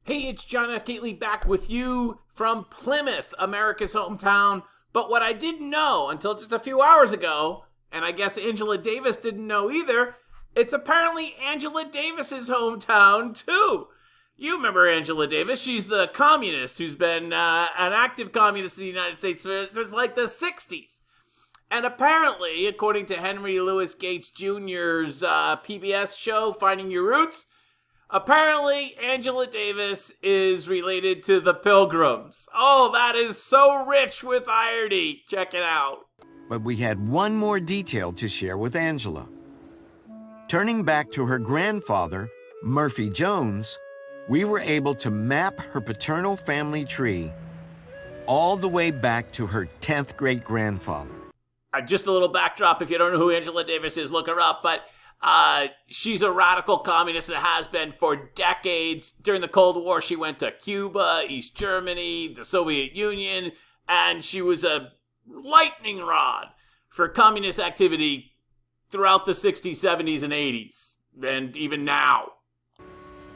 Hey, it's John F. Gately back with you from Plymouth, America's hometown. But what I didn't know until just a few hours ago, and I guess Angela Davis didn't know either, it's apparently Angela Davis's hometown too. You remember Angela Davis. She's the communist who's been an active communist in the United States since like the 60s. And apparently, according to Henry Louis Gates Jr.'s PBS show, Finding Your Roots, apparently Angela Davis is related to the Pilgrims. Oh, that is so rich with irony. Check it out. But we had one more detail to share with Angela. Turning back to her grandfather, Murphy Jones, we were able to map her paternal family tree all the way back to her 10th great-grandfather. Just a little backdrop, if you don't know who Angela Davis is, look her up, but she's a radical communist and has been for decades. During the Cold War, she went to Cuba, East Germany, the Soviet Union, and she was a lightning rod for communist activity throughout the 60s, 70s, and 80s, and even now.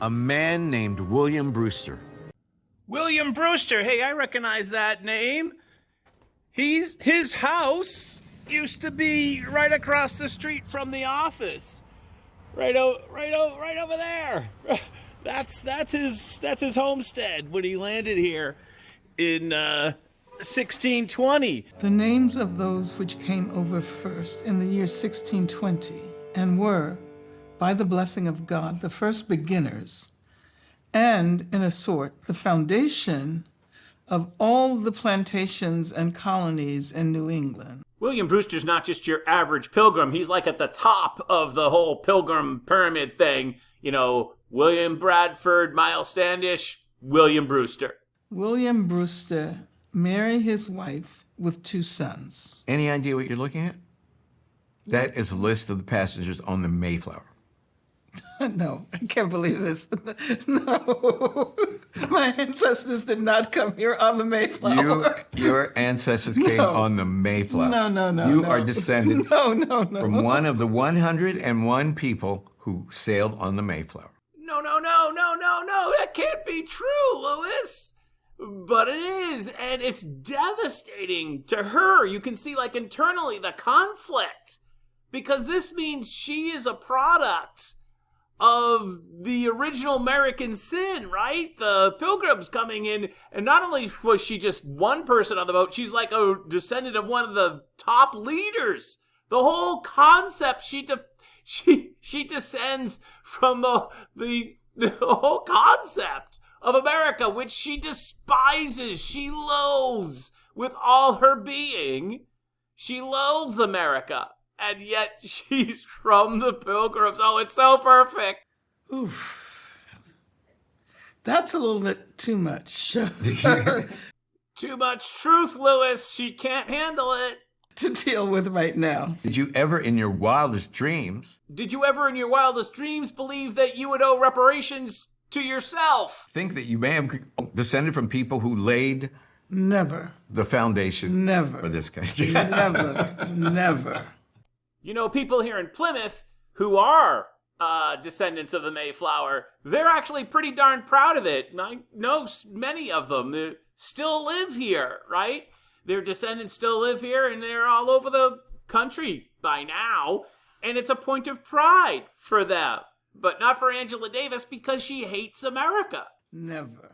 A man named William Brewster. William Brewster, hey, I recognize that name. His house used to be right across the street from the office. Right over there. That's his homestead when he landed here in 1620. The names of those which came over first in the year 1620 and were, by the blessing of God, the first beginners, and, in a sort, the foundation of all the plantations and colonies in New England. William Brewster's not just your average pilgrim. He's like at the top of the whole pilgrim pyramid thing. You know, William Bradford, Miles Standish, William Brewster. William Brewster married his wife with 2 sons. Any idea what you're looking at? That is a list of the passengers on the Mayflower. No, I can't believe this. No. My ancestors did not come here on the Mayflower. Your ancestors came on the Mayflower. No. You are descended No. from one of the 101 people who sailed on the Mayflower. No. That can't be true, Louis. But it is, and it's devastating to her. You can see, like, internally the conflict. Because this means she is a product of the original American sin, right? The Pilgrims coming in, and not only was she just one person on the boat, she's like a descendant of one of the top leaders. The whole concept, she descends from the whole concept of America, which she despises, she loathes with all her being. She loathes America. And yet she's from the Pilgrims. Oh, it's so perfect. Oof. That's a little bit too much. Too much truth, Louis. She can't handle it. To deal with right now. Did you ever in your wildest dreams believe that you would owe reparations to yourself? think that you may have descended from people who laid Never. the foundation Never. for this country? Never. You know, people here in Plymouth who are descendants of the Mayflower, they're actually pretty darn proud of it. I know many of them still live here, right? Their descendants still live here, and they're all over the country by now. And it's a point of pride for them. But not for Angela Davis, because she hates America. Never.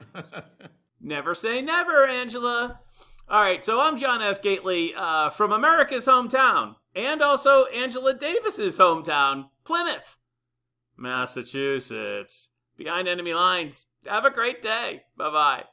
Never say never, Angela. All right, so I'm John F. Gately from America's hometown, and also Angela Davis's hometown, Plymouth, Massachusetts. Behind enemy lines. Have a great day. Bye-bye.